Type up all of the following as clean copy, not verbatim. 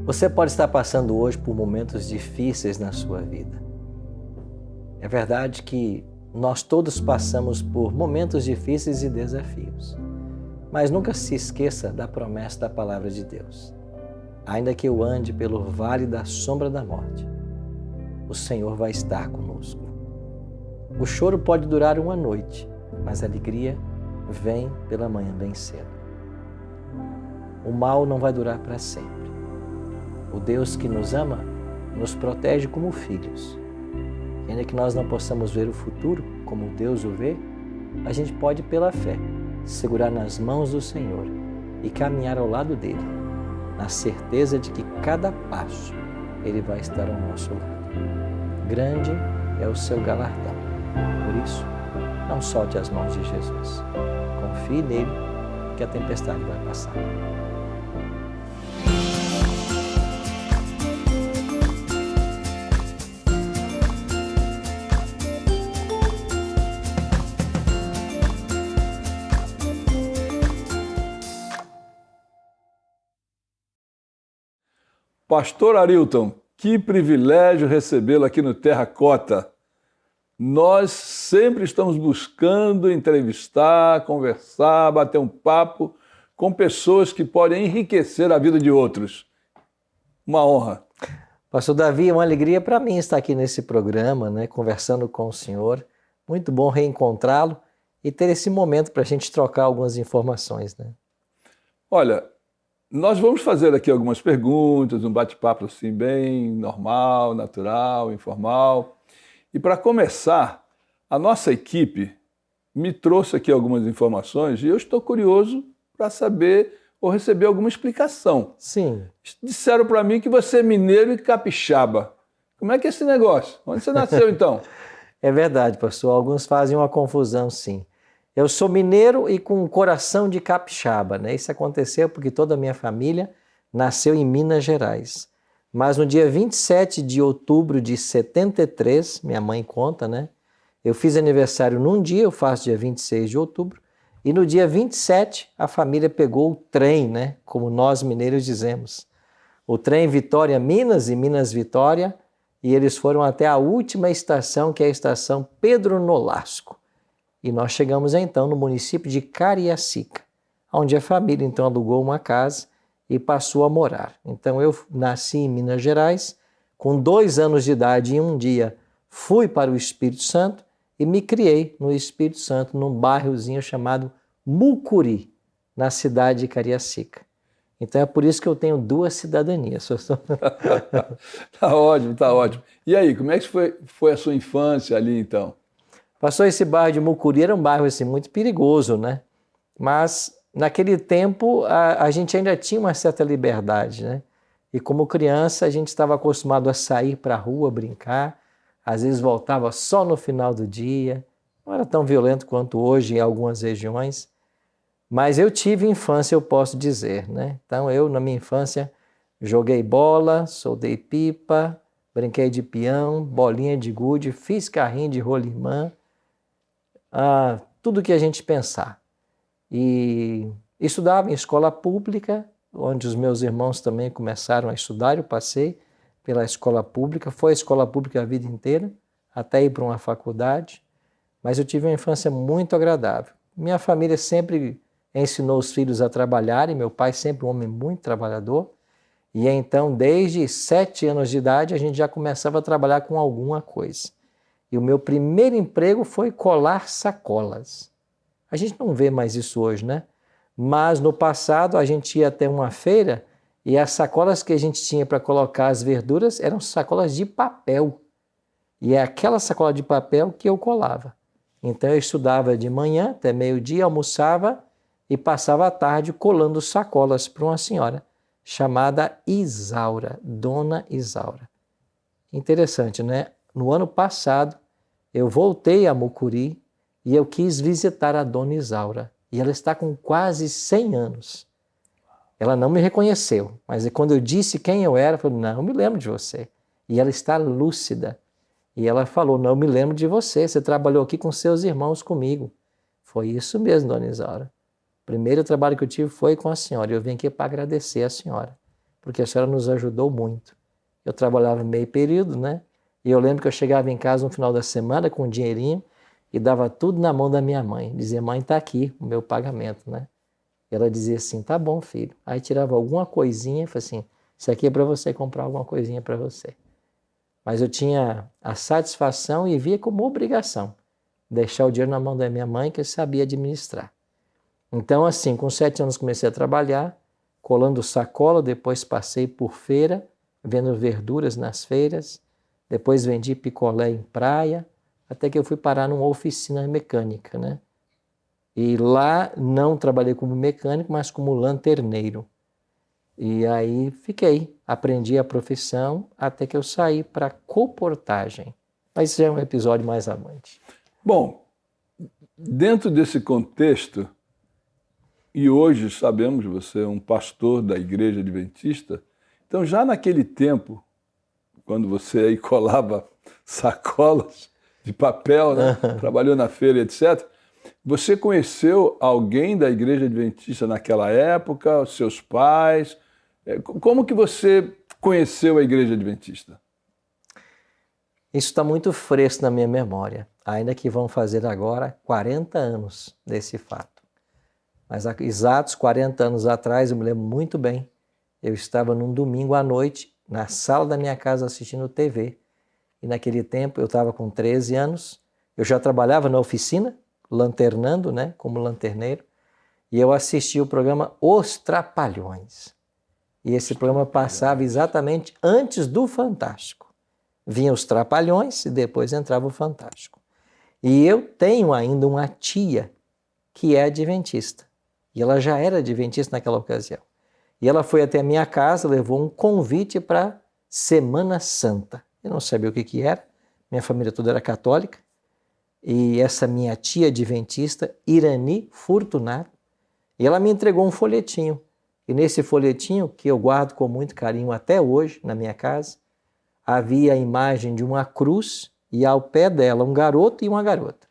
Você pode estar passando hoje por momentos difíceis na sua vida. É verdade que nós todos passamos por momentos difíceis e desafios. Mas nunca se esqueça da promessa da palavra de Deus. Ainda que eu ande pelo vale da sombra da morte, o Senhor vai estar conosco. O choro pode durar uma noite, mas a alegria vem pela manhã bem cedo. O mal não vai durar para sempre. O Deus que nos ama nos protege como filhos. E ainda que nós não possamos ver o futuro como Deus o vê, a gente pode, pela fé, segurar nas mãos do Senhor e caminhar ao lado dele, na certeza de que cada passo ele vai estar ao nosso lado. Grande é o seu galardão. Por isso, não solte as mãos de Jesus. Confie nele que a tempestade vai passar. Pastor Arilton, que privilégio recebê-lo aqui no Terracota. Nós sempre estamos buscando entrevistar, conversar, bater um papo com pessoas que podem enriquecer a vida de outros. Uma honra. Pastor Davi, é uma alegria para mim estar aqui nesse programa, conversando com o senhor. Muito bom reencontrá-lo e ter esse momento para a gente trocar algumas informações. Olha, nós vamos fazer aqui algumas perguntas, um bate-papo assim bem normal, natural, informal. E para começar, a nossa equipe me trouxe aqui algumas informações e eu estou curioso para saber ou receber alguma explicação. Sim. Disseram para mim que você é mineiro e capixaba. Como é que é esse negócio? Onde você nasceu então? É verdade, pastor. Alguns fazem uma confusão, sim. Eu sou mineiro e com um coração de capixaba, Isso aconteceu porque toda a minha família nasceu em Minas Gerais. Mas no dia 27 de outubro de 73, minha mãe conta, Eu fiz aniversário num dia, eu faço dia 26 de outubro, e no dia 27 a família pegou o trem, Como nós mineiros dizemos. O trem Vitória Minas e Minas Vitória, e eles foram até a última estação, que é a estação Pedro Nolasco. E nós chegamos então no município de Cariacica, onde a família então alugou uma casa e passou a morar. Então eu nasci em Minas Gerais, com 2 anos de idade e um dia fui para o Espírito Santo e me criei no Espírito Santo, num bairrozinho chamado Mucuri, na cidade de Cariacica. Então é por isso que eu tenho 2 cidadanias. Tá ótimo, tá ótimo. E aí, como é que foi a sua infância ali então? Passou esse bairro de Mucuri, era um bairro assim, muito perigoso, Mas naquele tempo a gente ainda tinha uma certa liberdade, E como criança a gente estava acostumado a sair para a rua, brincar, às vezes voltava só no final do dia, não era tão violento quanto hoje em algumas regiões, mas eu tive infância, eu posso dizer, Então eu na minha infância joguei bola, soldei pipa, brinquei de peão, bolinha de gude, fiz carrinho de rolimã, tudo que a gente pensar. E estudava em escola pública, onde os meus irmãos também começaram a estudar, eu passei pela escola pública, foi a escola pública a vida inteira, até ir para uma faculdade, mas eu tive uma infância muito agradável. Minha família sempre ensinou os filhos a trabalharem, meu pai sempre um homem muito trabalhador, e então desde 7 anos de idade a gente já começava a trabalhar com alguma coisa. E o meu primeiro emprego foi colar sacolas. A gente não vê mais isso hoje, Mas no passado a gente ia até uma feira e as sacolas que a gente tinha para colocar as verduras eram sacolas de papel. E é aquela sacola de papel que eu colava. Então eu estudava de manhã até meio-dia, almoçava e passava a tarde colando sacolas para uma senhora chamada Isaura, Dona Isaura. Interessante, No ano passado eu voltei a Mucuri e eu quis visitar a Dona Isaura. E ela está com quase 100 anos. Ela não me reconheceu, mas quando eu disse quem eu era, ela falou, não, eu me lembro de você. E ela está lúcida. E ela falou, não, eu me lembro de você, você trabalhou aqui com seus irmãos comigo. Foi isso mesmo, Dona Isaura. O primeiro trabalho que eu tive foi com a senhora, e eu vim aqui para agradecer a senhora, porque a senhora nos ajudou muito. Eu trabalhava meio período, né? E eu lembro que eu chegava em casa no final da semana com um dinheirinho e dava tudo na mão da minha mãe. Dizia, mãe, está aqui o meu pagamento, né? E ela dizia assim, tá bom, filho. Aí tirava alguma coisinha e falava assim, isso aqui é para você comprar alguma coisinha para você. Mas eu tinha a satisfação e via como obrigação deixar o dinheiro na mão da minha mãe, que eu sabia administrar. Então, assim, com 7 anos comecei a trabalhar, colando sacola, depois passei por feira, vendo verduras nas feiras, depois vendi picolé em praia, até que eu fui parar numa oficina mecânica, né? E lá não trabalhei como mecânico, mas como lanterneiro. E aí fiquei, aprendi a profissão até que eu saí para comportagem. Mas isso já é um episódio mais avante. Bom, dentro desse contexto, e hoje sabemos você é um pastor da Igreja Adventista, então já naquele tempo, quando você aí colava sacolas de papel, né? Trabalhou na feira, etc., você conheceu alguém da Igreja Adventista naquela época, os seus pais? Como que você conheceu a Igreja Adventista? Isso está muito fresco na minha memória, ainda que vão fazer agora 40 anos desse fato. Mas há exatos 40 anos atrás, eu me lembro muito bem, eu estava num domingo à noite, na sala da minha casa assistindo TV. E naquele tempo eu estava com 13 anos, eu já trabalhava na oficina, lanternando, né, como lanterneiro, e eu assisti o programa Os Trapalhões. E esse programa passava exatamente antes do Fantástico. Vinham os Trapalhões e depois entrava o Fantástico. E eu tenho ainda uma tia que é adventista. E ela já era adventista naquela ocasião. E ela foi até a minha casa, levou um convite para Semana Santa. Eu não sabia o que era, minha família toda era católica. E essa minha tia adventista, Irani Fortunato, e ela me entregou um folhetinho. E nesse folhetinho, que eu guardo com muito carinho até hoje na minha casa, havia a imagem de uma cruz e ao pé dela um garoto e uma garota.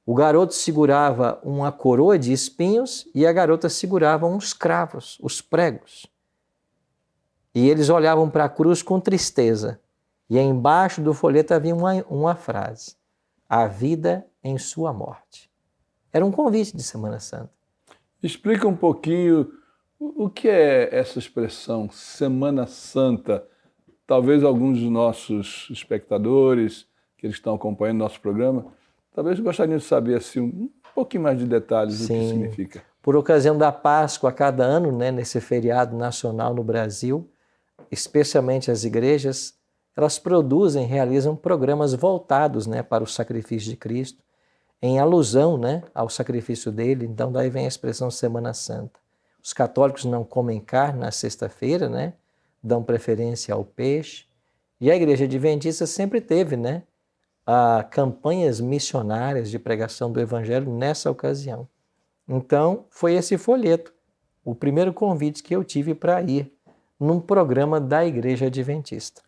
O garoto segurava uma coroa de espinhos e a garota segurava uns cravos, os pregos. E eles olhavam para a cruz com tristeza. E embaixo do folheto havia uma frase: a vida em sua morte. Era um convite de Semana Santa. Explica um pouquinho o que é essa expressão, Semana Santa. Talvez alguns dos nossos espectadores, que eles estão acompanhando nosso programa, talvez gostariam de saber assim, um pouquinho mais de detalhes do que significa. Por ocasião da Páscoa, a cada ano, né, nesse feriado nacional no Brasil, especialmente as igrejas, elas produzem, realizam programas voltados, né, para o sacrifício de Cristo, em alusão, né, ao sacrifício dele. Então daí vem a expressão Semana Santa. Os católicos não comem carne na sexta-feira, né, dão preferência ao peixe. E a Igreja Adventista sempre teve, né, campanhas missionárias de pregação do Evangelho nessa ocasião. Então foi esse folheto, o primeiro convite que eu tive para ir num programa da Igreja Adventista.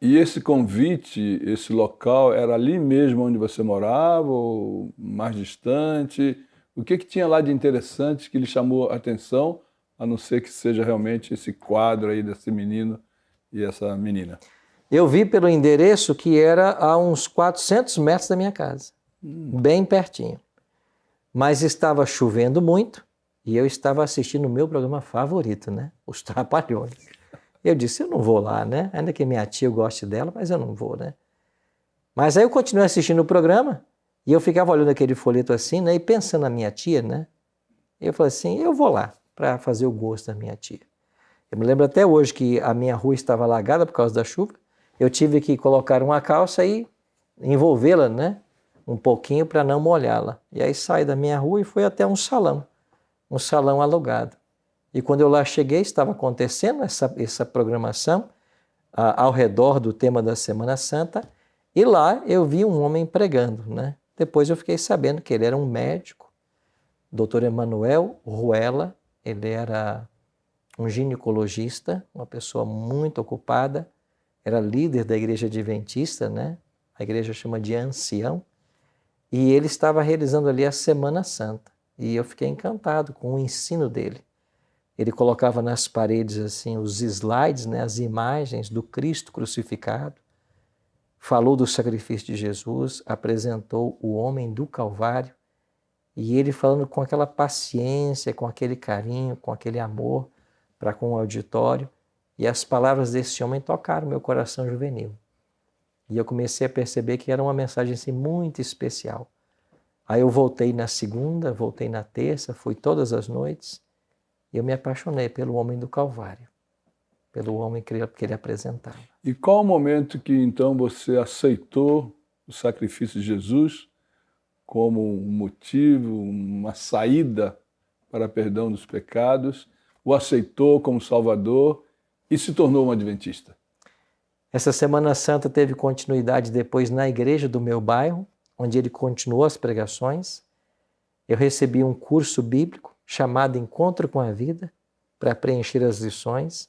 E esse convite, esse local, era ali mesmo onde você morava ou mais distante? O que tinha lá de interessante que lhe chamou a atenção, a não ser que seja realmente esse quadro aí desse menino e essa menina? Eu vi pelo endereço que era a uns 400 metros da minha casa, bem pertinho. Mas estava chovendo muito e eu estava assistindo o meu programa favorito, né? Os Trapalhões. Eu disse, eu não vou lá, né? Ainda que minha tia goste dela, mas eu não vou, né? Mas aí eu continuei assistindo o programa e eu ficava olhando aquele folheto assim, né? E pensando na minha tia, né? Eu falei assim, eu vou lá para fazer o gosto da minha tia. Eu me lembro até hoje que a minha rua estava alagada por causa da chuva. Eu tive que colocar uma calça e envolvê-la, né? Um pouquinho para não molhá-la. E aí saí da minha rua e fui até um salão alugado. E quando eu lá cheguei, estava acontecendo essa programação ao redor do tema da Semana Santa, e lá eu vi um homem pregando, né? Depois eu fiquei sabendo que ele era um médico, Dr. Emanuel Ruela, ele era um ginecologista, uma pessoa muito ocupada, era líder da Igreja Adventista, né? A igreja chama de ancião, e ele estava realizando ali a Semana Santa. E eu fiquei encantado com o ensino dele. Ele colocava nas paredes assim os slides, né, as imagens do Cristo crucificado. Falou do sacrifício de Jesus, apresentou o homem do Calvário, e ele falando com aquela paciência, com aquele carinho, com aquele amor para com o auditório, e as palavras desse homem tocaram meu coração juvenil. E eu comecei a perceber que era uma mensagem assim, muito especial. Aí eu voltei na segunda, voltei na terça, fui todas as noites, e eu me apaixonei pelo homem do Calvário, pelo homem que ele apresentava. E qual o momento que então você aceitou o sacrifício de Jesus como um motivo, uma saída para perdão dos pecados, o aceitou como Salvador e se tornou um adventista? Essa Semana Santa teve continuidade depois na igreja do meu bairro, onde ele continuou as pregações. Eu recebi um curso bíblico chamado Encontro com a Vida, para preencher as lições.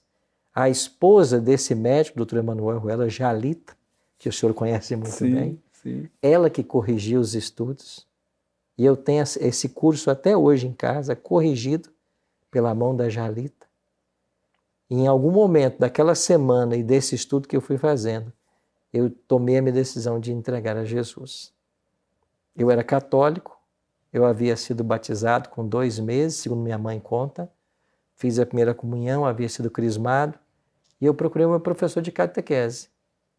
A esposa desse médico, Dr. Emanuel Ruela, Jalita, que o senhor conhece muito bem, sim. Ela que corrigiu os estudos. E eu tenho esse curso até hoje em casa, corrigido pela mão da Jalita. E em algum momento daquela semana e desse estudo que eu fui fazendo, eu tomei a minha decisão de entregar a Jesus. Eu era católico, eu havia sido batizado com 2 meses, segundo minha mãe conta, fiz a primeira comunhão, havia sido crismado, e eu procurei o meu professor de catequese.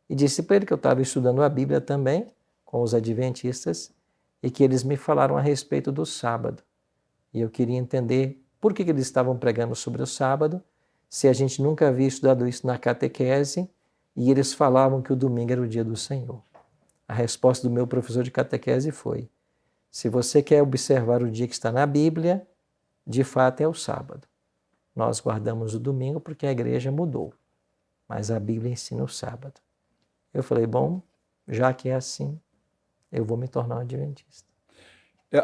E disse para ele que eu estava estudando a Bíblia também, com os adventistas, e que eles me falaram a respeito do sábado. E eu queria entender por que eles estavam pregando sobre o sábado, se a gente nunca havia estudado isso na catequese, e eles falavam que o domingo era o dia do Senhor. A resposta do meu professor de catequese foi: se você quer observar o dia que está na Bíblia, de fato é o sábado. Nós guardamos o domingo porque a igreja mudou, mas a Bíblia ensina o sábado. Eu falei, bom, já que é assim, eu vou me tornar um adventista.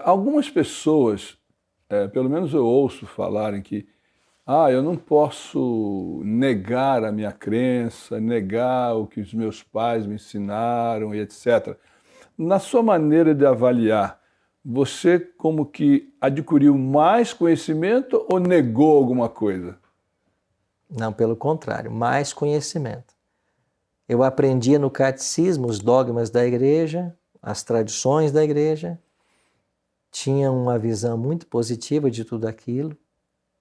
Algumas pessoas, pelo menos eu ouço falarem que eu não posso negar a minha crença, negar o que os meus pais me ensinaram e etc. Na sua maneira de avaliar, você como que adquiriu mais conhecimento ou negou alguma coisa? Não, pelo contrário, mais conhecimento. Eu aprendia no catecismo os dogmas da igreja, as tradições da igreja, tinha uma visão muito positiva de tudo aquilo.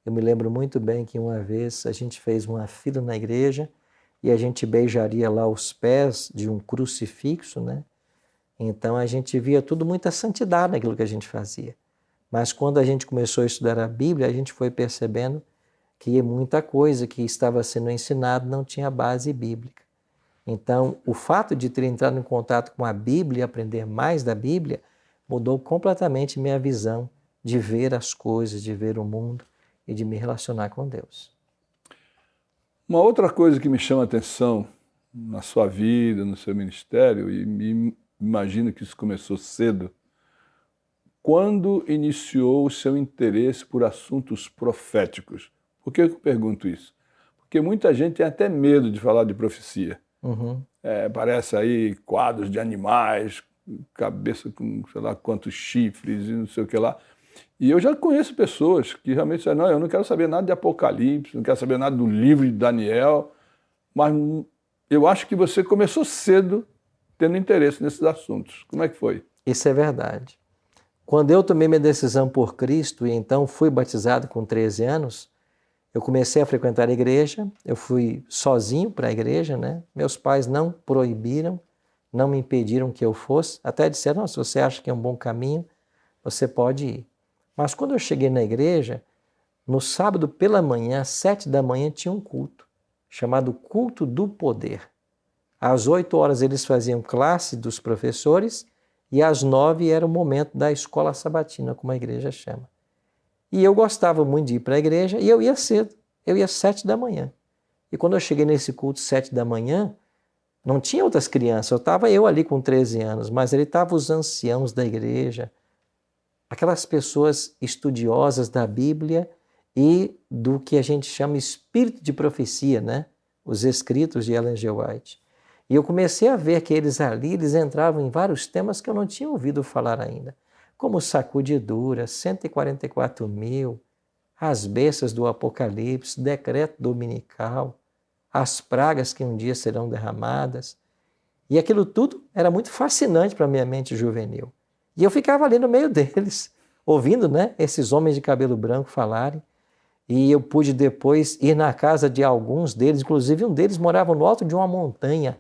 Eu me lembro muito bem que uma vez a gente fez uma fila na igreja e a gente beijaria lá os pés de um crucifixo, né? Então a gente via tudo muita santidade naquilo que a gente fazia. Mas quando a gente começou a estudar a Bíblia, a gente foi percebendo que muita coisa que estava sendo ensinado não tinha base bíblica. Então, o fato de ter entrado em contato com a Bíblia e aprender mais da Bíblia mudou completamente minha visão de ver as coisas, de ver o mundo e de me relacionar com Deus. Uma outra coisa que me chama a atenção na sua vida, no seu ministério, e imagino que isso começou cedo, quando iniciou o seu interesse por assuntos proféticos? Por que eu pergunto isso? Porque muita gente tem até medo de falar de profecia. Parece aí quadros de animais, cabeça com sei lá quantos chifres e não sei o que lá. E eu já conheço pessoas que realmente dizem, não, eu não quero saber nada de Apocalipse, não quero saber nada do livro de Daniel, mas eu acho que você começou cedo tendo interesse nesses assuntos. Como é que foi? Isso é verdade. Quando eu tomei minha decisão por Cristo e então fui batizado com 13 anos, eu comecei a frequentar a igreja, eu fui sozinho para a igreja, né? Meus pais não proibiram, não me impediram que eu fosse, até disseram, não, se você acha que é um bom caminho, você pode ir. Mas quando eu cheguei na igreja, no sábado pela manhã, às 7 da manhã, tinha um culto, chamado Culto do Poder. Às 8 horas eles faziam classe dos professores e às 9 era o momento da escola sabatina, como a igreja chama. E eu gostava muito de ir para a igreja e eu ia cedo, eu ia às 7 da manhã. E quando eu cheguei nesse culto 7 da manhã, não tinha outras crianças, estava eu ali com 13 anos, mas ele estavam os anciãos da igreja, aquelas pessoas estudiosas da Bíblia e do que a gente chama espírito de profecia, né? Os escritos de Ellen G. White. E eu comecei a ver que eles ali, eles entravam em vários temas que eu não tinha ouvido falar ainda, como sacudidura, 144 mil, as bestas do Apocalipse, decreto dominical, as pragas que um dia serão derramadas. E aquilo tudo era muito fascinante para a minha mente juvenil. E eu ficava ali no meio deles, ouvindo, né, esses homens de cabelo branco falarem. E eu pude depois ir na casa de alguns deles, inclusive um deles morava no alto de uma montanha,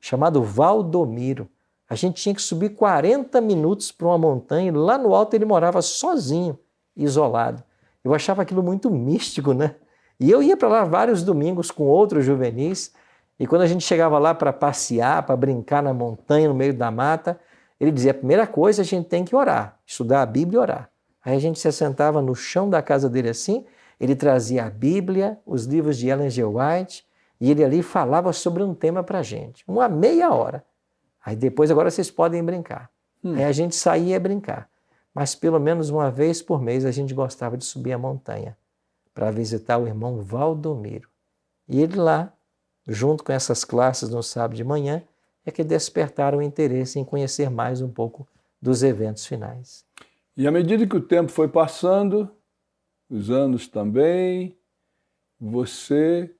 chamado Valdomiro. A gente tinha que subir 40 minutos para uma montanha e lá no alto ele morava sozinho, isolado. Eu achava aquilo muito místico, né? E eu ia para lá vários domingos com outros juvenis, e quando a gente chegava lá para passear, para brincar na montanha, no meio da mata, ele dizia, a primeira coisa a gente tem que orar, estudar a Bíblia e orar. Aí a gente se assentava no chão da casa dele assim, ele trazia a Bíblia, os livros de Ellen G. White, e ele ali falava sobre um tema para a gente, uma meia hora. Aí depois, agora vocês podem brincar. Aí a gente saía e ia brincar. Mas pelo menos uma vez por mês a gente gostava de subir a montanha para visitar o irmão Valdomiro. E ele lá, junto com essas classes no sábado de manhã, é que despertaram o interesse em conhecer mais um pouco dos eventos finais. E à medida que o tempo foi passando, os anos também, você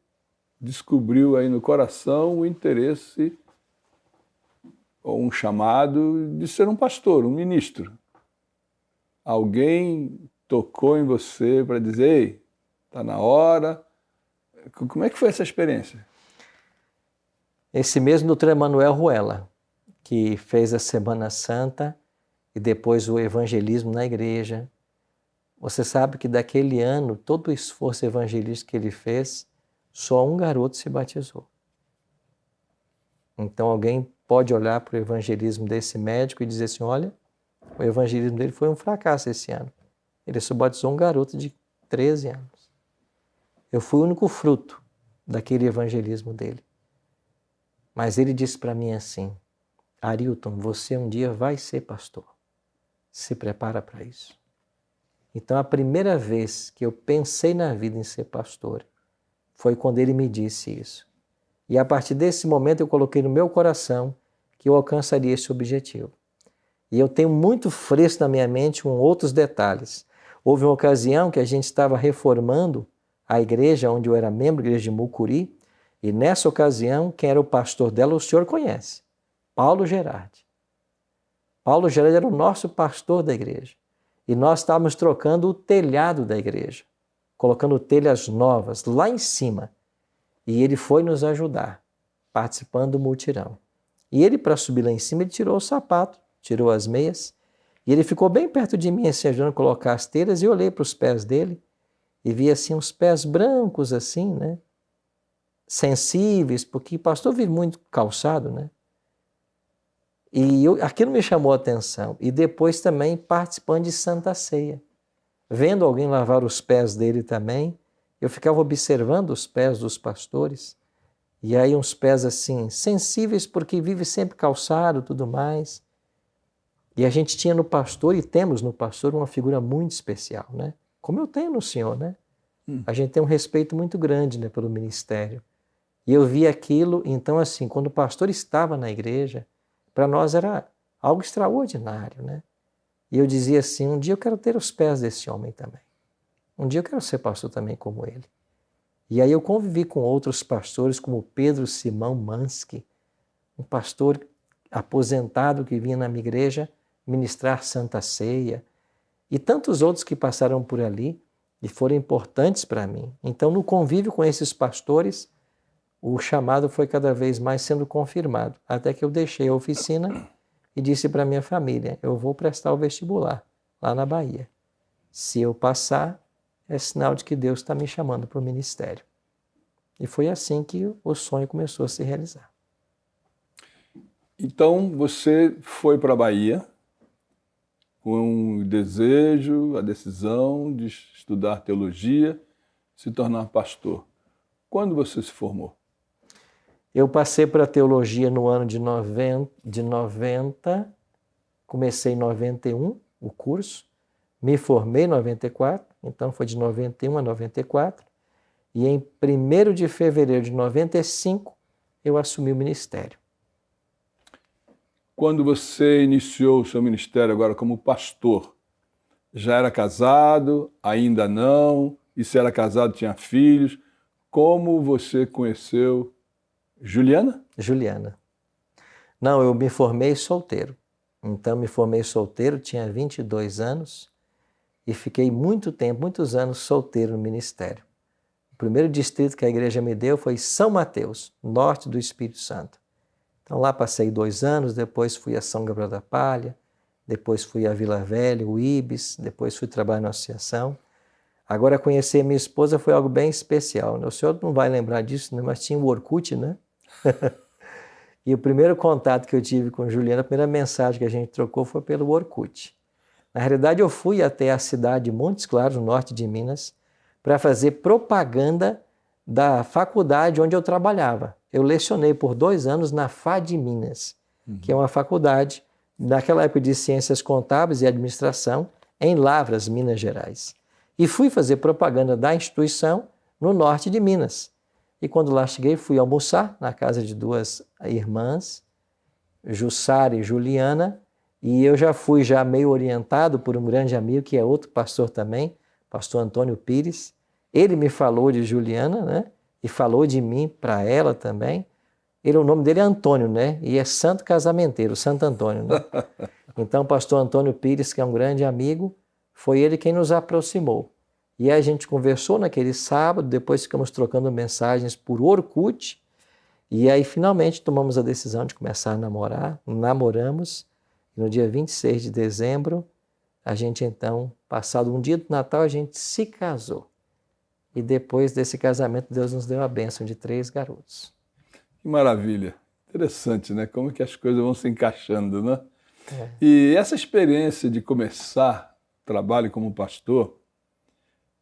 descobriu aí no coração o interesse ou um chamado de ser um pastor, um ministro. Alguém tocou em você para dizer, ei, está na hora. Como é que foi essa experiência? Esse mesmo doutor Emanuel Ruela, que fez a Semana Santa e depois o evangelismo na igreja. Você sabe que daquele ano, todo o esforço evangelístico que ele fez, só um garoto se batizou. Então alguém pode olhar para o evangelismo desse médico e dizer assim, olha, o evangelismo dele foi um fracasso esse ano. Ele só batizou um garoto de 13 anos. Eu fui o único fruto daquele evangelismo dele. Mas ele disse para mim assim, Arilton, você um dia vai ser pastor. Se prepara para isso. Então a primeira vez que eu pensei na vida em ser pastor foi quando ele me disse isso. E a partir desse momento eu coloquei no meu coração que eu alcançaria esse objetivo. E eu tenho muito fresco na minha mente com outros detalhes. Houve uma ocasião que a gente estava reformando a igreja onde eu era membro, a igreja de Mucuri, e nessa ocasião, quem era o pastor dela, o senhor conhece, Paulo Gerardi. Paulo Gerardi era o nosso pastor da igreja. E nós estávamos trocando o telhado da igreja, colocando telhas novas lá em cima. E ele foi nos ajudar, participando do mutirão. E ele, para subir lá em cima, ele tirou o sapato, tirou as meias, e ele ficou bem perto de mim, assim, ajudando a colocar as telhas, e eu olhei para os pés dele, e vi assim uns pés brancos, assim, né? Sensíveis, porque o pastor vive muito calçado, né? E aquilo me chamou a atenção. E depois também participando de Santa Ceia. Vendo alguém lavar os pés dele também, eu ficava observando os pés dos pastores, e aí uns pés assim, sensíveis porque vive sempre calçado e tudo mais. E a gente tinha no pastor, e temos no pastor, uma figura muito especial, né? Como eu tenho no senhor, né? A gente tem um respeito muito grande, né, pelo ministério. E eu vi aquilo, então assim, quando o pastor estava na igreja, para nós era algo extraordinário, né? E eu dizia assim, um dia eu quero ter os pés desse homem também. Um dia eu quero ser pastor também como ele. E aí eu convivi com outros pastores, como Pedro Simão Mansky, um pastor aposentado que vinha na minha igreja ministrar Santa Ceia, e tantos outros que passaram por ali e foram importantes para mim. Então, no convívio com esses pastores, o chamado foi cada vez mais sendo confirmado, até que eu deixei a oficina e disse para minha família, eu vou prestar o vestibular lá na Bahia. Se eu passar, é sinal de que Deus está me chamando para o ministério. E foi assim que o sonho começou a se realizar. Então, você foi para a Bahia com o desejo, a decisão de estudar teologia, se tornar pastor. Quando você se formou? Eu passei para a teologia no ano de 90, comecei em 91 o curso, me formei em 94, então foi de 91 a 94, e em 1º de fevereiro de 95 eu assumi o ministério. Quando você iniciou o seu ministério agora como pastor, já era casado, ainda não, e se era casado tinha filhos. Como você conheceu Juliana? Juliana. Não, eu me formei solteiro. Então, me formei solteiro, tinha 22 anos e fiquei muito tempo, muitos anos solteiro no ministério. O primeiro distrito que a igreja me deu foi São Mateus, norte do Espírito Santo. Então, lá passei 2 anos, depois fui a São Gabriel da Palha, depois fui a Vila Velha, o Ibis, depois fui trabalhar na associação. Agora, conhecer minha esposa foi algo bem especial, né? O senhor não vai lembrar disso, né? Mas tinha o Orkut, né? E o primeiro contato que eu tive com Juliana, a primeira mensagem que a gente trocou foi pelo Orkut. Na realidade, eu fui até a cidade de Montes Claros, no norte de Minas, para fazer propaganda da faculdade onde eu trabalhava. Eu lecionei por 2 anos na FAD Minas, que é uma faculdade, naquela época de Ciências Contábeis e Administração, em Lavras, Minas Gerais. E fui fazer propaganda da instituição no norte de Minas. E quando lá cheguei, fui almoçar na casa de 2 irmãs, Jussara e Juliana, e eu já fui meio orientado por um grande amigo, que é outro pastor também, pastor Antônio Pires. Ele me falou de Juliana, né? E falou de mim para ela também. O nome dele é Antônio, né? E é santo casamenteiro, Santo Antônio, né? Então, o pastor Antônio Pires, que é um grande amigo, foi ele quem nos aproximou. E a gente conversou naquele sábado, depois ficamos trocando mensagens por Orkut, e aí finalmente tomamos a decisão de começar a namorar, namoramos, e no dia 26 de dezembro, a gente então, passado um dia do Natal, a gente se casou. E depois desse casamento, Deus nos deu a bênção de 3 garotos. Que maravilha. Interessante, né? Como que as coisas vão se encaixando, né? É. E essa experiência de começar trabalho como pastor,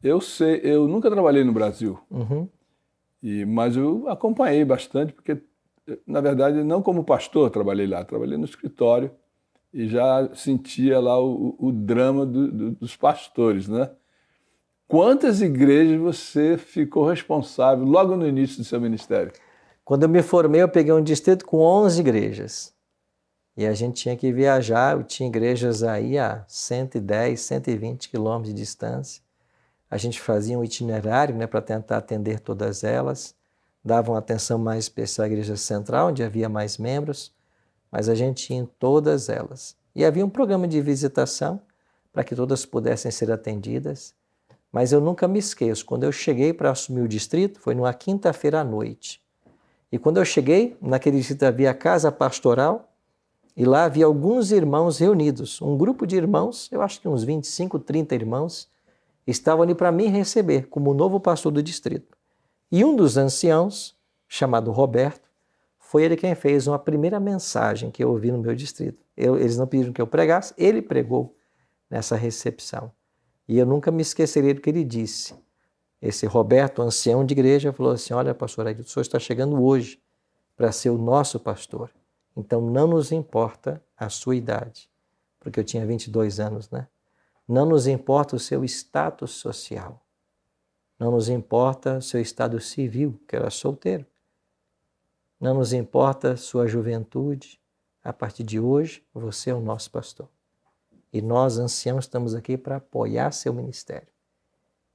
eu nunca trabalhei no Brasil, Uhum. mas eu acompanhei bastante, porque, na verdade, não como pastor trabalhei lá, trabalhei no escritório e já sentia lá o drama dos pastores, né? Quantas igrejas você ficou responsável logo no início do seu ministério? Quando eu me formei, eu peguei um distrito com 11 igrejas. E a gente tinha que viajar, eu tinha igrejas aí a 110, 120 quilômetros de distância. A gente fazia um itinerário, né, para tentar atender todas elas. Dava uma atenção mais especial à igreja central, onde havia mais membros, mas a gente ia em todas elas. E havia um programa de visitação para que todas pudessem ser atendidas. Mas eu nunca me esqueço, quando eu cheguei para assumir o distrito, foi numa quinta-feira à noite. E quando eu cheguei, naquele distrito havia a casa pastoral, e lá havia alguns irmãos reunidos, um grupo de irmãos, eu acho que uns 25, 30 irmãos, estavam ali para me receber como novo pastor do distrito. E um dos anciãos, chamado Roberto, foi ele quem fez uma primeira mensagem que eu ouvi no meu distrito. Eles não pediram que eu pregasse, ele pregou nessa recepção. E eu nunca me esquecerei do que ele disse. Esse Roberto, ancião de igreja, falou assim: olha, pastor Ailton, o senhor está chegando hoje para ser o nosso pastor. Então não nos importa a sua idade, porque eu tinha 22 anos, né? Não nos importa o seu status social. Não nos importa o seu estado civil, que era solteiro. Não nos importa a sua juventude. A partir de hoje, você é o nosso pastor. E nós, anciãos, estamos aqui para apoiar seu ministério.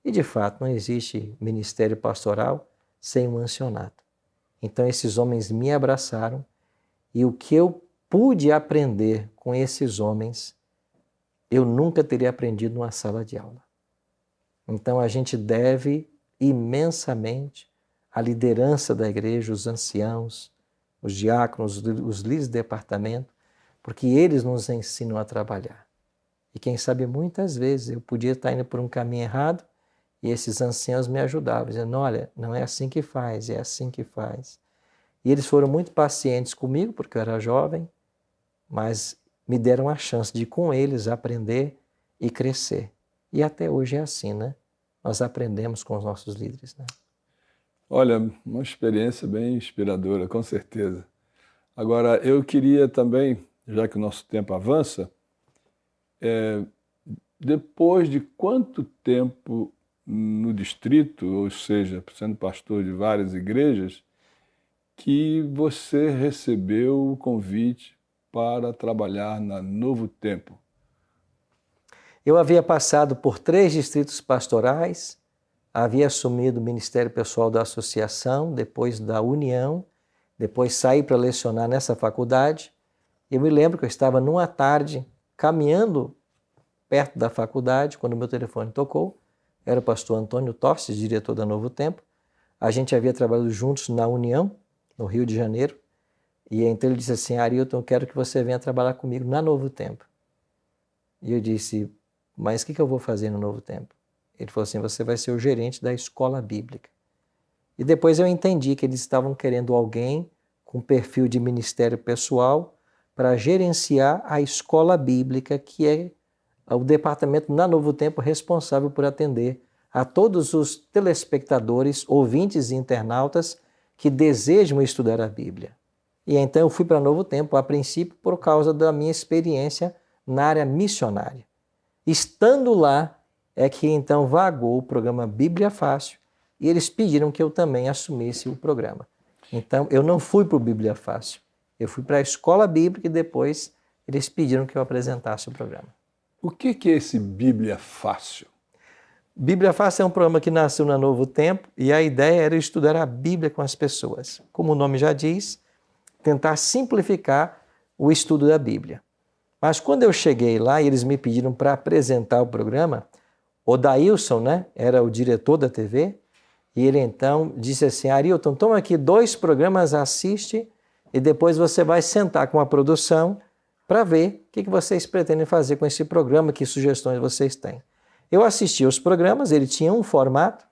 E, de fato, não existe ministério pastoral sem um ancionato. Então, esses homens me abraçaram e o que eu pude aprender com esses homens, eu nunca teria aprendido numa sala de aula. Então, a gente deve imensamente à liderança da igreja, os anciãos, os diáconos, os líderes de departamento, porque eles nos ensinam a trabalhar. E quem sabe muitas vezes eu podia estar indo por um caminho errado e esses anciãos me ajudavam, dizendo: olha, não é assim que faz, é assim que faz. E eles foram muito pacientes comigo, porque eu era jovem, mas me deram a chance de, com eles, aprender e crescer. E até hoje é assim, né? Nós aprendemos com os nossos líderes, né? Olha, uma experiência bem inspiradora, com certeza. Agora, eu queria também, já que o nosso tempo avança, depois de quanto tempo no distrito, ou seja, sendo pastor de várias igrejas, que você recebeu o convite para trabalhar na Novo Tempo? Eu havia passado por 3 distritos pastorais, havia assumido o Ministério Pessoal da Associação, depois da União, depois saí para lecionar nessa faculdade. Eu me lembro que eu estava numa tarde caminhando perto da faculdade, quando o meu telefone tocou. Era o pastor Antônio Tostes, diretor da Novo Tempo. A gente havia trabalhado juntos na União, no Rio de Janeiro. E então ele disse assim: Arilton, eu quero que você venha trabalhar comigo na Novo Tempo. E eu disse: mas o que eu vou fazer no Novo Tempo? Ele falou assim: você vai ser o gerente da escola bíblica. E depois eu entendi que eles estavam querendo alguém com perfil de ministério pessoal para gerenciar a escola bíblica, que é o departamento na Novo Tempo responsável por atender a todos os telespectadores, ouvintes e internautas que desejam estudar a Bíblia. E então eu fui para Novo Tempo, a princípio, por causa da minha experiência na área missionária. Estando lá, é que então vagou o programa Bíblia Fácil e eles pediram que eu também assumisse o programa. Então, eu não fui para o Bíblia Fácil. Eu fui para a escola bíblica e depois eles pediram que eu apresentasse o programa. O que é esse Bíblia Fácil? Bíblia Fácil é um programa que nasceu na Novo Tempo e a ideia era estudar a Bíblia com as pessoas. Como o nome já diz, tentar simplificar o estudo da Bíblia. Mas quando eu cheguei lá e eles me pediram para apresentar o programa, o Daílson, né, era o diretor da TV, e ele então disse assim: Arilton, toma aqui 2 programas, assiste e depois você vai sentar com a produção para ver o que vocês pretendem fazer com esse programa, que sugestões vocês têm. Eu assisti os programas, ele tinha um formato,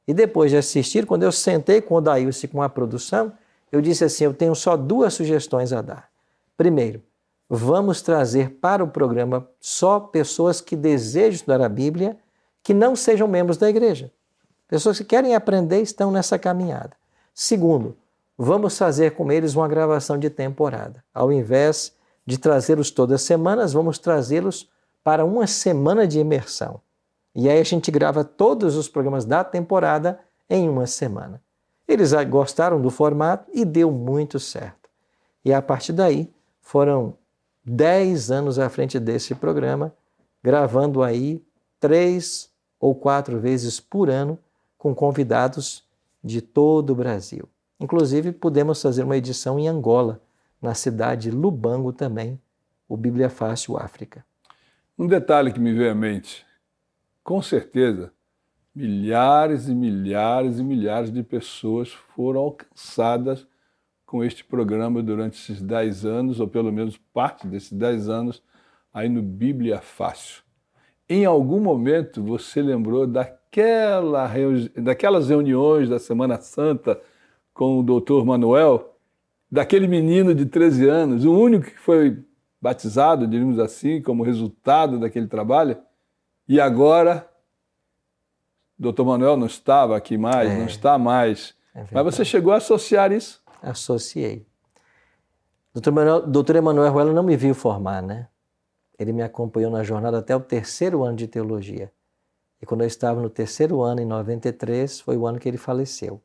e depois de assistir, quando eu sentei com o Daílson e com a produção, eu disse assim: eu tenho só 2 sugestões a dar. Primeiro, vamos trazer para o programa só pessoas que desejam estudar a Bíblia, que não sejam membros da igreja. Pessoas que querem aprender estão nessa caminhada. Segundo, vamos fazer com eles uma gravação de temporada. Ao invés de trazê-los todas as semanas, vamos trazê-los para uma semana de imersão. E aí a gente grava todos os programas da temporada em uma semana. Eles gostaram do formato e deu muito certo. E a partir daí foram 10 anos à frente desse programa, gravando aí 3 ou 4 vezes por ano com convidados de todo o Brasil. Inclusive, pudemos fazer uma edição em Angola, na cidade de Lubango também, o Bíblia Fácil África. Um detalhe que me veio à mente: com certeza, milhares e milhares e milhares de pessoas foram alcançadas com este programa durante esses 10 anos, ou pelo menos parte desses 10 anos, aí no Bíblia Fácil. Em algum momento você lembrou daquelas reuniões da Semana Santa com o Dr. Manuel, daquele menino de 13 anos, o único que foi batizado, diríamos assim, como resultado daquele trabalho? E agora, Dr. Manuel não estava aqui mais, não está mais. Mas você chegou a associar isso? Associei. Dr. Emanuel Ruela não me viu formar, né? Ele me acompanhou na jornada até o 3º ano de teologia. E quando eu estava no 3º ano, em 93, foi o ano que ele faleceu.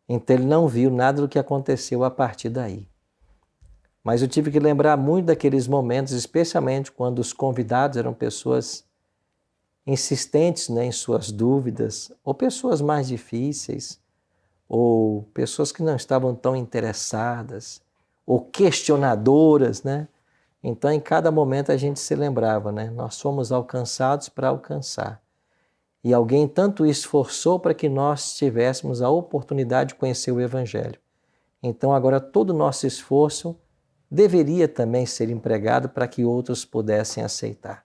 Então ele não viu nada do que aconteceu a partir daí. Mas eu tive que lembrar muito daqueles momentos, especialmente quando os convidados eram pessoas insistentes, né, em suas dúvidas, ou pessoas mais difíceis, ou pessoas que não estavam tão interessadas, ou questionadoras, né? Então, em cada momento a gente se lembrava, né? Nós fomos alcançados para alcançar. E alguém tanto esforçou para que nós tivéssemos a oportunidade de conhecer o Evangelho. Então, agora todo o nosso esforço deveria também ser empregado para que outros pudessem aceitar.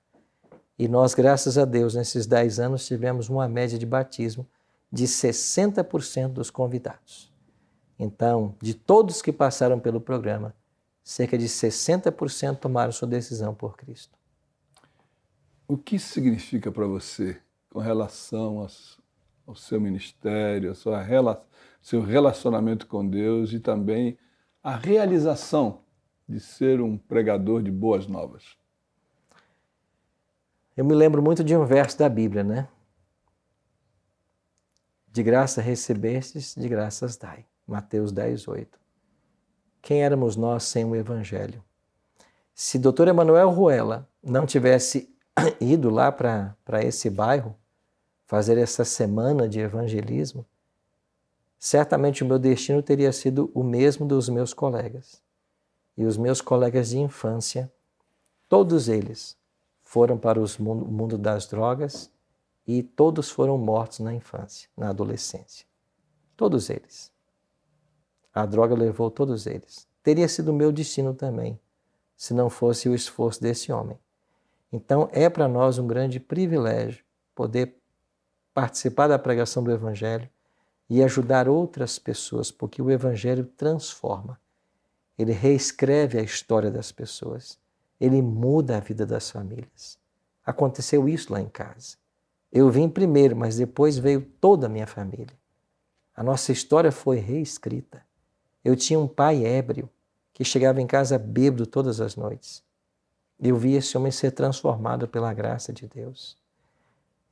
E nós, graças a Deus, nesses 10 anos tivemos uma média de batismo de 60% dos convidados. Então, de todos que passaram pelo programa, cerca de 60% tomaram sua decisão por Cristo. O que isso significa para você com relação ao seu ministério, seu relacionamento com Deus e também a realização de ser um pregador de boas novas? Eu me lembro muito de um verso da Bíblia, né? De graça recebestes, de graças dai. Mateus 10, 8. Quem éramos nós sem o Evangelho? Se Dr. Emanuel Ruela não tivesse ido lá para esse bairro, fazer essa semana de evangelismo, certamente o meu destino teria sido o mesmo dos meus colegas. E os meus colegas de infância, todos eles foram para o mundo das drogas e todos foram mortos na infância, na adolescência. Todos eles. A droga levou todos eles. Teria sido o meu destino também, se não fosse o esforço desse homem. Então é para nós um grande privilégio poder participar da pregação do Evangelho e ajudar outras pessoas, porque o Evangelho transforma. Ele reescreve a história das pessoas. Ele muda a vida das famílias. Aconteceu isso lá em casa. Eu vim primeiro, mas depois veio toda a minha família. A nossa história foi reescrita. Eu tinha um pai ébrio que chegava em casa bêbado todas as noites. Eu vi esse homem ser transformado pela graça de Deus.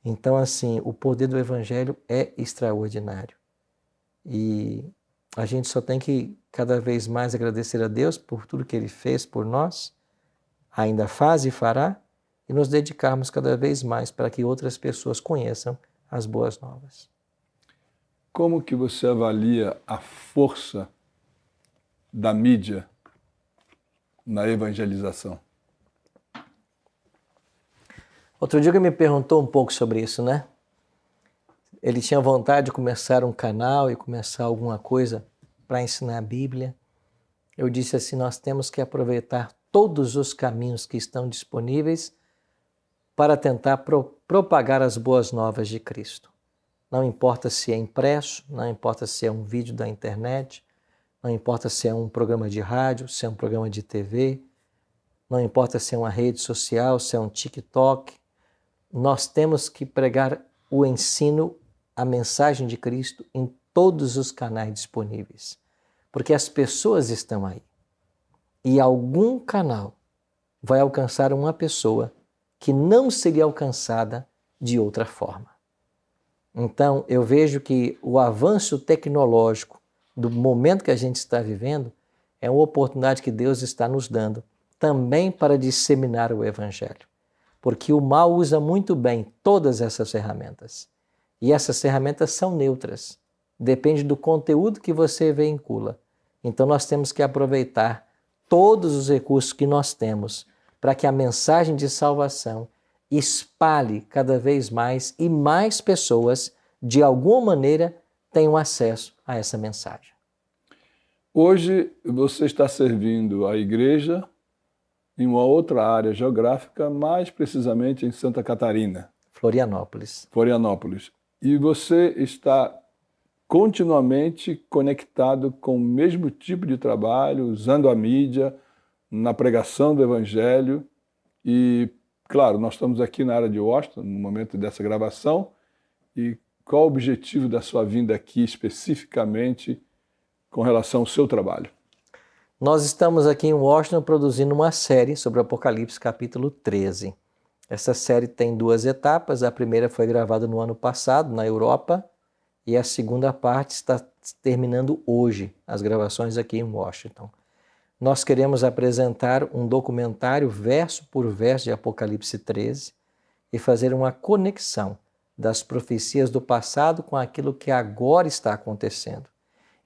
Então, assim, o poder do Evangelho é extraordinário. E a gente só tem que cada vez mais agradecer a Deus por tudo que Ele fez por nós, ainda faz e fará, e nos dedicarmos cada vez mais para que outras pessoas conheçam as boas novas. Como que você avalia a força da mídia na evangelização? Outro dia ele me perguntou um pouco sobre isso, né? Ele tinha vontade de começar um canal e começar alguma coisa para ensinar a Bíblia. Eu disse assim, nós temos que aproveitar todos os caminhos que estão disponíveis para tentar propagar as boas novas de Cristo. Não importa se é impresso, não importa se é um vídeo da internet, não importa se é um programa de rádio, se é um programa de TV, não importa se é uma rede social, se é um TikTok. Nós temos que pregar o ensino, a mensagem de Cristo em todos os canais disponíveis, porque as pessoas estão aí. E algum canal vai alcançar uma pessoa que não seria alcançada de outra forma. Então, eu vejo que o avanço tecnológico do momento que a gente está vivendo é uma oportunidade que Deus está nos dando também para disseminar o Evangelho. Porque o mal usa muito bem todas essas ferramentas. E essas ferramentas são neutras. Depende do conteúdo que você vincula. Então nós temos que aproveitar todos os recursos que nós temos para que a mensagem de salvação espalhe cada vez mais e mais pessoas, de alguma maneira, tenham acesso a essa mensagem. Hoje você está servindo a igreja em uma outra área geográfica, mais precisamente em Santa Catarina. Florianópolis. Florianópolis. E você está continuamente conectado com o mesmo tipo de trabalho, usando a mídia, na pregação do Evangelho. E, claro, nós estamos aqui na área de Washington, no momento dessa gravação. E qual o objetivo da sua vinda aqui especificamente com relação ao seu trabalho? Nós estamos aqui em Washington produzindo uma série sobre o Apocalipse, capítulo 13. Essa série tem 2 etapas. A primeira foi gravada no ano passado, na Europa, e a segunda parte está terminando hoje, as gravações aqui em Washington. Nós queremos apresentar um documentário verso por verso de Apocalipse 13 e fazer uma conexão das profecias do passado com aquilo que agora está acontecendo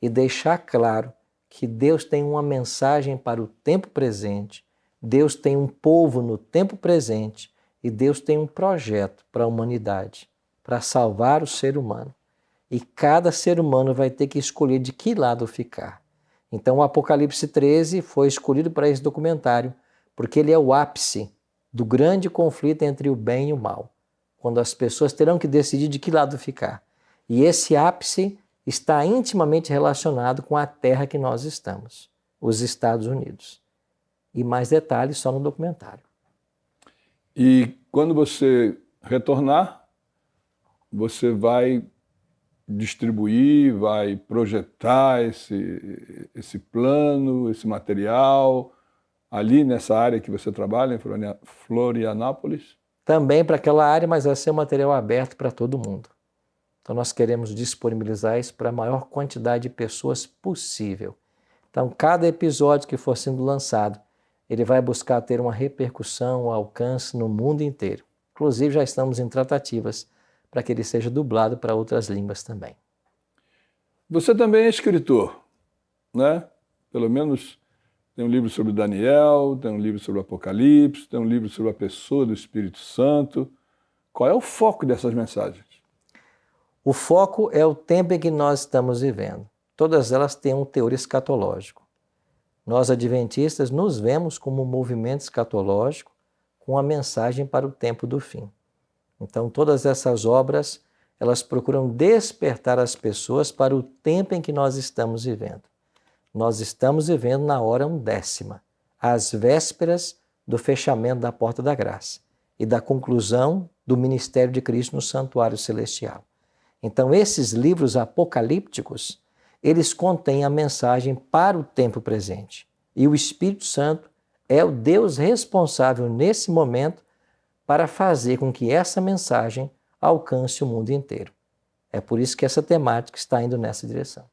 e deixar claro que Deus tem uma mensagem para o tempo presente, Deus tem um povo no tempo presente e Deus tem um projeto para a humanidade, para salvar o ser humano. E cada ser humano vai ter que escolher de que lado ficar. Então o Apocalipse 13 foi escolhido para esse documentário porque ele é o ápice do grande conflito entre o bem e o mal, quando as pessoas terão que decidir de que lado ficar. E esse ápice está intimamente relacionado com a terra que nós estamos, os Estados Unidos. E mais detalhes só no documentário. E quando você retornar, você vai distribuir, vai projetar esse plano, esse material, ali nessa área que você trabalha, em Florianópolis? Também para aquela área, mas vai ser um material aberto para todo mundo. Então nós queremos disponibilizar isso para a maior quantidade de pessoas possível. Então cada episódio que for sendo lançado, ele vai buscar ter uma repercussão, um alcance no mundo inteiro. Inclusive, já estamos em tratativas para que ele seja dublado para outras línguas também. Você também é escritor, né? Pelo menos tem um livro sobre Daniel, tem um livro sobre o Apocalipse, tem um livro sobre a pessoa do Espírito Santo. Qual é o foco dessas mensagens? O foco é o tempo em que nós estamos vivendo. Todas elas têm um teor escatológico. Nós, adventistas, nos vemos como um movimento escatológico com a mensagem para o tempo do fim. Então, todas essas obras, elas procuram despertar as pessoas para o tempo em que nós estamos vivendo. Nós estamos vivendo na hora undécima, às vésperas do fechamento da porta da graça e da conclusão do ministério de Cristo no santuário celestial. Então, esses livros apocalípticos, eles contêm a mensagem para o tempo presente. E o Espírito Santo é o Deus responsável nesse momento para fazer com que essa mensagem alcance o mundo inteiro. É por isso que essa temática está indo nessa direção.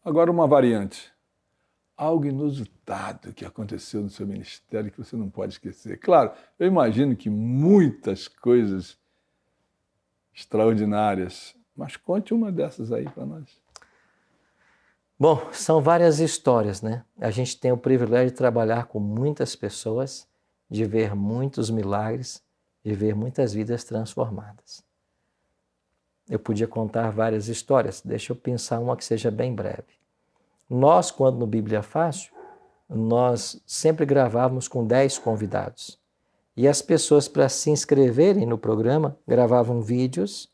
Agora uma variante. Algo inusitado que aconteceu no seu ministério que você não pode esquecer. Claro, eu imagino que muitas coisas extraordinárias, mas conte uma dessas aí para nós. Bom, são várias histórias, né? A gente tem o privilégio de trabalhar com muitas pessoas, de ver muitos milagres, de ver muitas vidas transformadas. Eu podia contar várias histórias, deixa eu pensar uma que seja bem breve. Nós, quando no Bíblia Fácil, nós sempre gravávamos com 10 convidados. E as pessoas, para se inscreverem no programa, gravavam vídeos,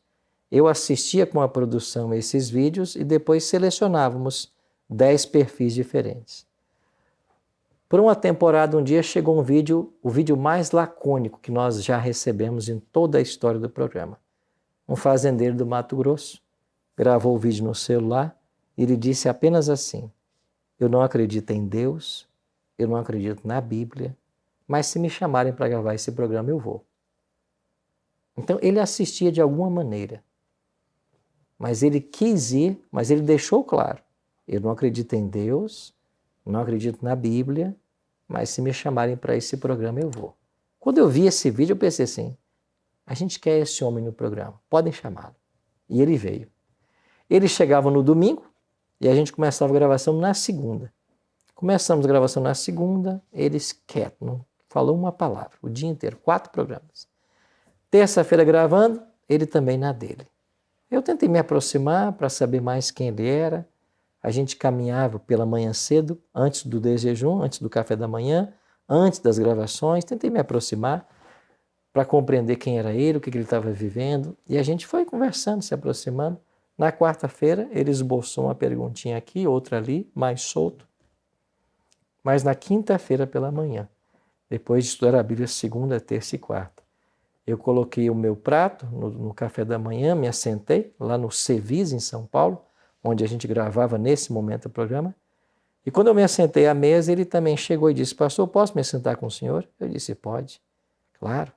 eu assistia com a produção a esses vídeos e depois selecionávamos 10 perfis diferentes. Por uma temporada, um dia chegou um vídeo, o vídeo mais lacônico que nós já recebemos em toda a história do programa. Um fazendeiro do Mato Grosso gravou o vídeo no celular e ele disse apenas assim: eu não acredito em Deus, eu não acredito na Bíblia, mas se me chamarem para gravar esse programa, eu vou. Então ele assistia de alguma maneira, mas ele quis ir, mas ele deixou claro: eu não acredito em Deus, não acredito na Bíblia, mas se me chamarem para esse programa, eu vou. Quando eu vi esse vídeo, eu pensei assim: a gente quer esse homem no programa, podem chamá-lo. E ele veio. Ele chegava no domingo e a gente começava a gravação na segunda. Começamos a gravação na segunda, eles quietos, não falou uma palavra, o dia inteiro, 4 programas. Terça-feira gravando, ele também na dele. Eu tentei me aproximar para saber mais quem ele era. A gente caminhava pela manhã cedo, antes do desjejum, antes do café da manhã, antes das gravações, tentei me aproximar para compreender quem era ele, o que ele estava vivendo, e a gente foi conversando, se aproximando. Na quarta-feira, ele esboçou uma perguntinha aqui, outra ali, mais solto. Mas na quinta-feira pela manhã, depois de estudar a Bíblia segunda, terça e quarta, eu coloquei o meu prato no café da manhã, me assentei lá no Cevis, em São Paulo, onde a gente gravava nesse momento o programa. E quando eu me assentei à mesa, ele também chegou e disse: pastor, posso me sentar com o senhor? Eu disse: pode, claro.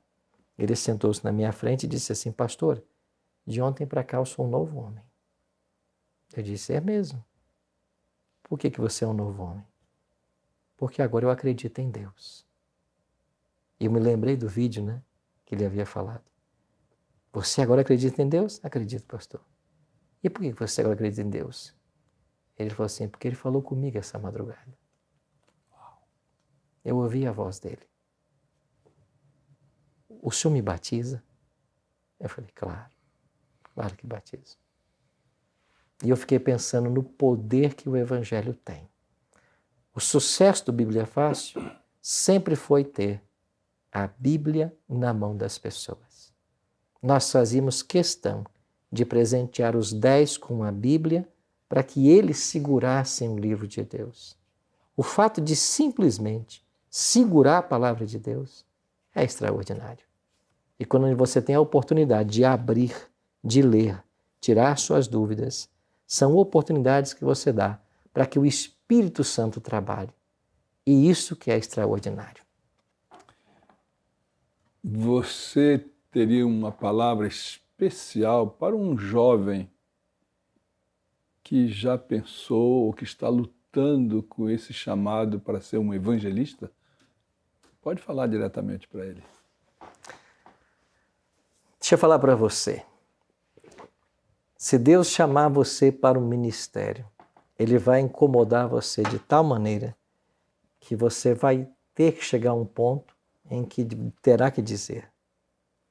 Ele sentou-se na minha frente e disse assim: pastor, de ontem para cá eu sou um novo homem. Eu disse: é mesmo? Por que você é um novo homem? Porque agora eu acredito em Deus. E eu me lembrei do vídeo, né, que ele havia falado. Você agora acredita em Deus? Acredito, pastor. E por que você agora acredita em Deus? Ele falou assim: porque ele falou comigo essa madrugada. Eu ouvi a voz dele. O senhor me batiza? Eu falei: claro, claro que batizo. E eu fiquei pensando no poder que o Evangelho tem. O sucesso do Bíblia Fácil sempre foi ter a Bíblia na mão das pessoas. Nós fazíamos questão de presentear os 10 com a Bíblia para que eles segurassem o livro de Deus. O fato de simplesmente segurar a palavra de Deus é extraordinário. E quando você tem a oportunidade de abrir, de ler, tirar suas dúvidas, são oportunidades que você dá para que o Espírito Santo trabalhe. E isso que é extraordinário. Você teria uma palavra especial para um jovem que já pensou ou que está lutando com esse chamado para ser um evangelista? Pode falar diretamente para ele. Deixa eu falar para você. Se Deus chamar você para um ministério, Ele vai incomodar você de tal maneira que você vai ter que chegar a um ponto em que terá que dizer: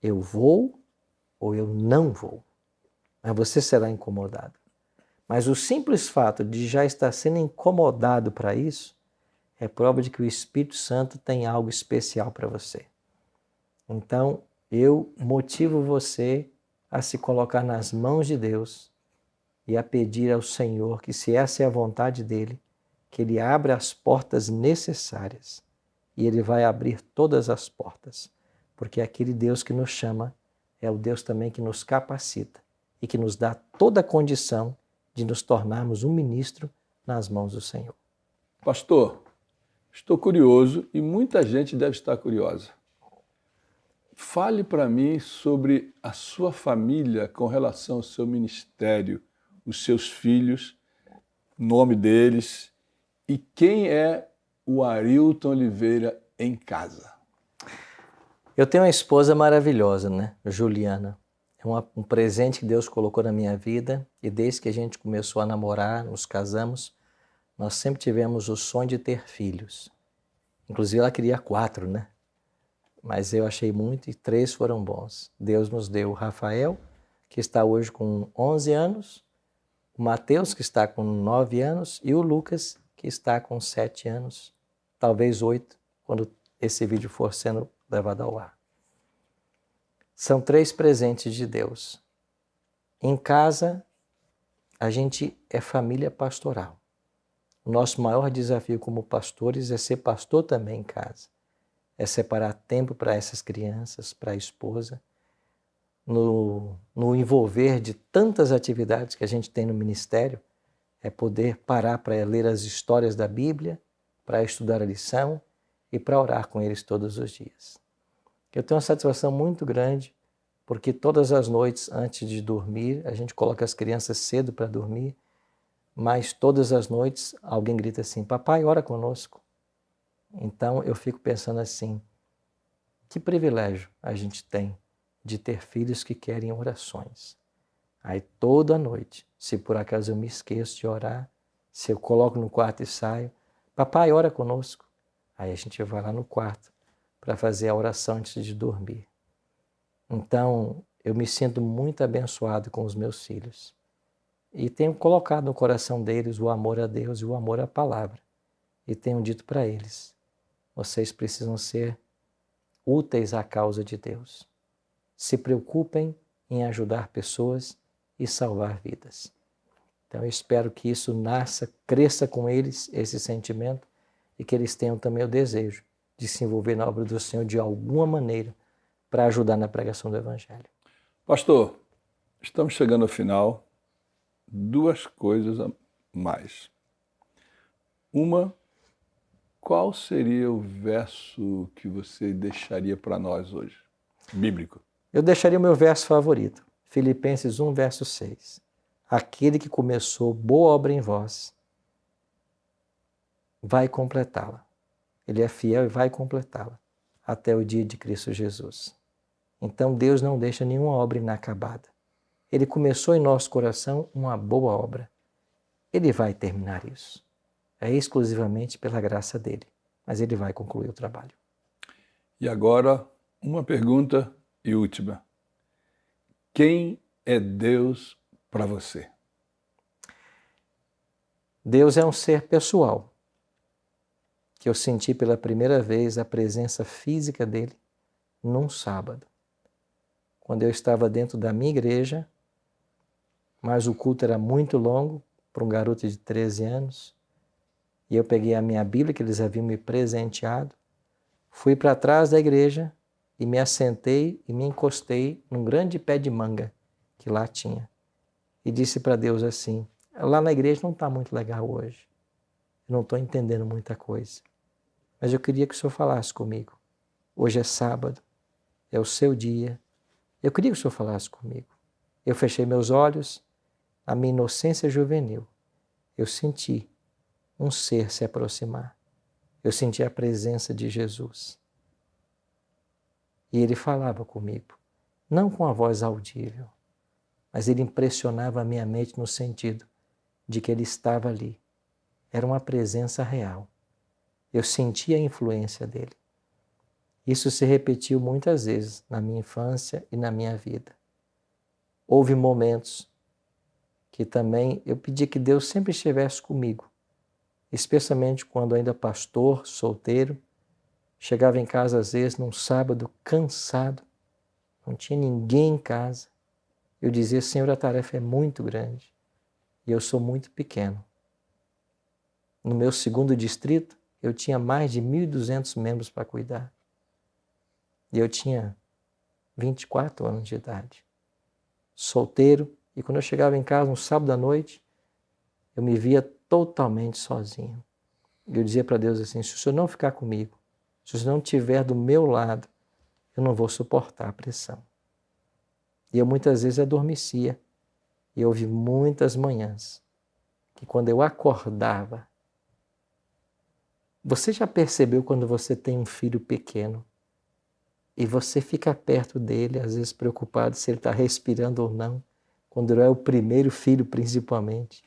eu vou ou eu não vou. Mas você será incomodado. Mas o simples fato de já estar sendo incomodado para isso é prova de que o Espírito Santo tem algo especial para você. Então, eu motivo você a se colocar nas mãos de Deus e a pedir ao Senhor que, se essa é a vontade dEle, que Ele abra as portas necessárias. E Ele vai abrir todas as portas, porque aquele Deus que nos chama é o Deus também que nos capacita e que nos dá toda a condição de nos tornarmos um ministro nas mãos do Senhor. Pastor, estou curioso e muita gente deve estar curiosa. Fale para mim sobre a sua família com relação ao seu ministério, os seus filhos, nome deles e quem é o Arilton Oliveira em casa. Eu tenho uma esposa maravilhosa, né? Juliana. É um presente que Deus colocou na minha vida e desde que a gente começou a namorar, nos casamos, nós sempre tivemos o sonho de ter filhos. Inclusive ela queria 4, né? Mas eu achei muito e 3 foram bons. Deus nos deu o Rafael, que está hoje com 11 anos, o Mateus, que está com 9 anos, e o Lucas, que está com 7 anos, talvez 8, quando esse vídeo for sendo levado ao ar. São 3 presentes de Deus. Em casa, a gente é família pastoral. O nosso maior desafio como pastores é ser pastor também em casa. É separar tempo para essas crianças, para a esposa, no envolver de tantas atividades que a gente tem no ministério, é poder parar para ler as histórias da Bíblia, para estudar a lição e para orar com eles todos os dias. Eu tenho uma satisfação muito grande, porque todas as noites, antes de dormir, a gente coloca as crianças cedo para dormir, mas todas as noites alguém grita assim: papai, ora conosco. Então eu fico pensando assim, que privilégio a gente tem de ter filhos que querem orações. Aí toda noite, se por acaso eu me esqueço de orar, se eu coloco no quarto e saio, papai, ora conosco. Aí a gente vai lá no quarto para fazer a oração antes de dormir. Então eu me sinto muito abençoado com os meus filhos. E tenho colocado no coração deles o amor a Deus e o amor à palavra. E tenho dito para eles: vocês precisam ser úteis à causa de Deus. Se preocupem em ajudar pessoas e salvar vidas. Então eu espero que isso nasça, cresça com eles, esse sentimento, e que eles tenham também o desejo de se envolver na obra do Senhor de alguma maneira para ajudar na pregação do Evangelho. Pastor, estamos chegando ao final. 2 coisas a mais. Uma, qual seria o verso que você deixaria para nós hoje, bíblico? Eu deixaria o meu verso favorito, Filipenses 1, verso 6. Aquele que começou boa obra em vós, vai completá-la. Ele é fiel e vai completá-la até o dia de Cristo Jesus. Então Deus não deixa nenhuma obra inacabada. Ele começou em nosso coração uma boa obra. Ele vai terminar isso. É exclusivamente pela graça dele, mas ele vai concluir o trabalho. E agora, uma pergunta e última. Quem é Deus para você? Deus é um ser pessoal, que eu senti pela primeira vez a presença física dele num sábado, quando eu estava dentro da minha igreja, mas o culto era muito longo para um garoto de 13 anos, e eu peguei a minha Bíblia que eles haviam me presenteado, fui para trás da igreja e me assentei e me encostei num grande pé de manga que lá tinha. E disse para Deus assim: lá na igreja não está muito legal hoje. Eu não estou entendendo muita coisa. Mas eu queria que o Senhor falasse comigo. Hoje é sábado, é o seu dia. Eu queria que o Senhor falasse comigo. Eu fechei meus olhos, a minha inocência juvenil. Eu senti um ser se aproximar. Eu senti a presença de Jesus. E ele falava comigo. não com a voz audível, mas ele impressionava a minha mente no sentido de que ele estava ali. Era uma presença real. Eu sentia a influência dele. Isso se repetiu muitas vezes na minha infância e na minha vida. Houve momentos que também eu pedi que Deus sempre estivesse comigo, especialmente quando ainda pastor, solteiro, chegava em casa às vezes num sábado cansado, não tinha ninguém em casa. Eu dizia: Senhor, a tarefa é muito grande e eu sou muito pequeno. No meu segundo distrito, eu tinha mais de 1.200 membros para cuidar. E eu tinha 24 anos de idade. Solteiro, e quando eu chegava em casa um sábado à noite, eu me via totalmente sozinho. E eu dizia para Deus assim: se o Senhor não ficar comigo, se o Senhor não estiver do meu lado, eu não vou suportar a pressão. E eu muitas vezes adormecia. E houve muitas manhãs que quando eu acordava, você já percebeu quando você tem um filho pequeno e você fica perto dele, às vezes preocupado se ele está respirando ou não, quando ele é o primeiro filho principalmente?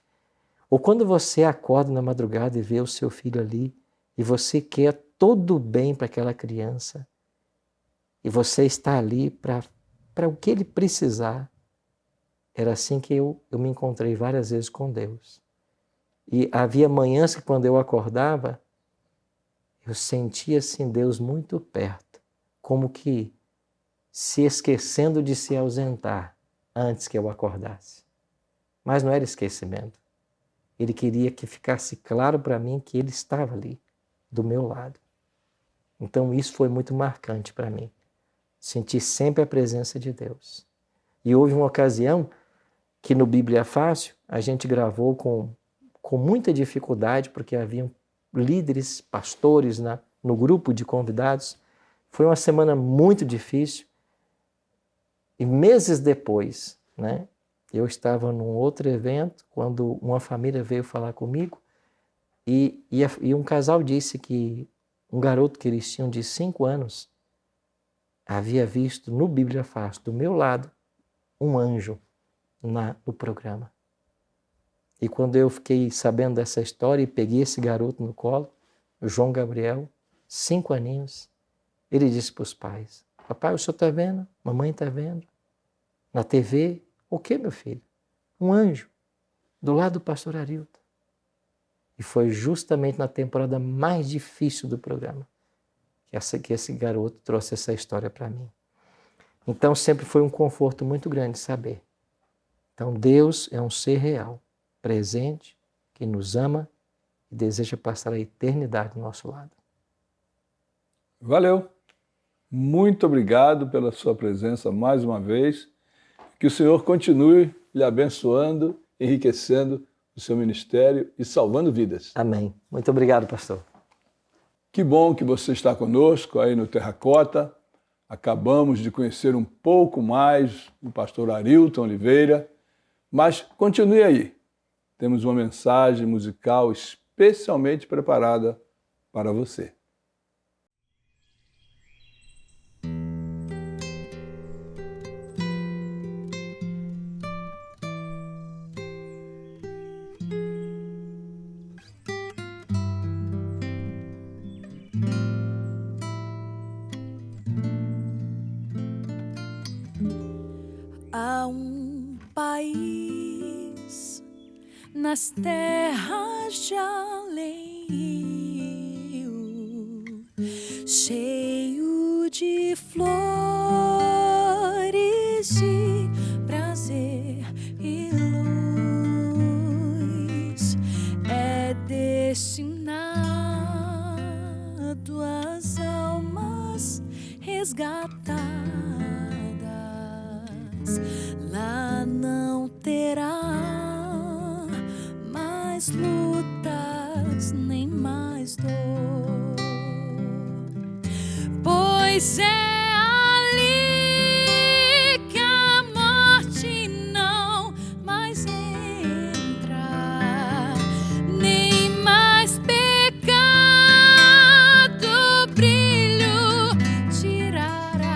Ou quando você acorda na madrugada e vê o seu filho ali e você quer todo o bem para aquela criança e você está ali para o que ele precisar. Era assim que eu me encontrei várias vezes com Deus. E havia manhãs que quando eu acordava, eu sentia assim Deus muito perto, como que se esquecendo de se ausentar antes que eu acordasse. Mas não era esquecimento. Ele queria que ficasse claro para mim que ele estava ali, do meu lado. Então isso foi muito marcante para mim. Senti sempre a presença de Deus. E houve uma ocasião que no Bíblia Fácil a gente gravou com muita dificuldade, porque haviam líderes, pastores no grupo de convidados. Foi uma semana muito difícil. E meses depois, eu estava num outro evento, quando uma família veio falar comigo e um casal disse que um garoto que eles tinham de 5 anos havia visto no Bíblia Fácil, do meu lado, um anjo no programa. E quando eu fiquei sabendo dessa história e peguei esse garoto no colo, o João Gabriel, 5 aninhos, ele disse para os pais: papai, o senhor está vendo? Mamãe está vendo? Na TV? O que, meu filho? Um anjo do lado do pastor Arilton. E foi justamente na temporada mais difícil do programa que esse garoto trouxe essa história para mim. Então sempre foi um conforto muito grande saber. Então Deus é um ser real, presente, que nos ama e deseja passar a eternidade do nosso lado. Valeu! Muito obrigado pela sua presença mais uma vez. Que o Senhor continue lhe abençoando, enriquecendo o seu ministério e salvando vidas. Amém. Muito obrigado, pastor. Que bom que você está conosco aí no Terracota. Acabamos de conhecer um pouco mais o pastor Arilton Oliveira, mas continue aí. Temos uma mensagem musical especialmente preparada para você. Há um país nas terras de além, cheio de flores, de prazer e luz, é destinado às almas resgatadas. Lá não terá mais lutas nem mais dor, pois é ali que a morte não mais entra, nem mais pecado brilho tirará.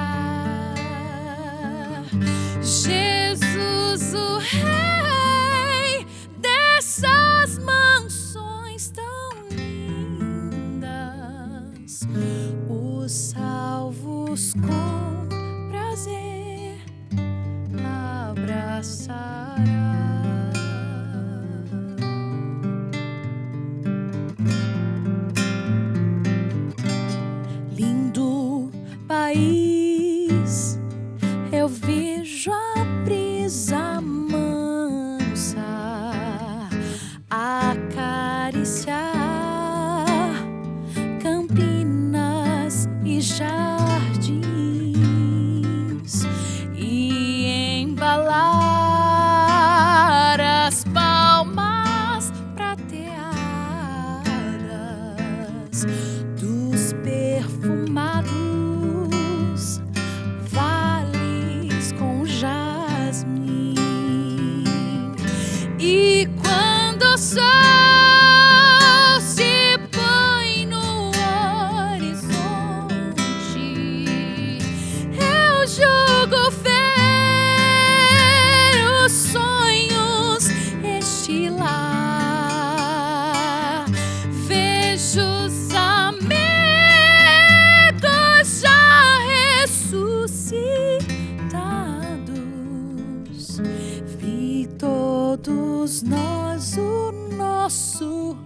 regar campinas e jardins e embalar as palmas prateadas dos perfumados vales com jasmim. E quando o sol se põe no horizonte, eu julgo ver os sonhos estilar. Vejo os amigos já ressuscitados. Vi todos nós o nosso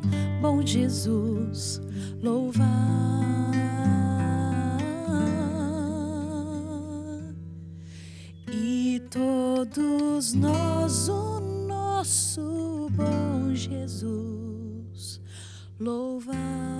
bom Jesus louvar. E todos nós o nosso bom Jesus louvar.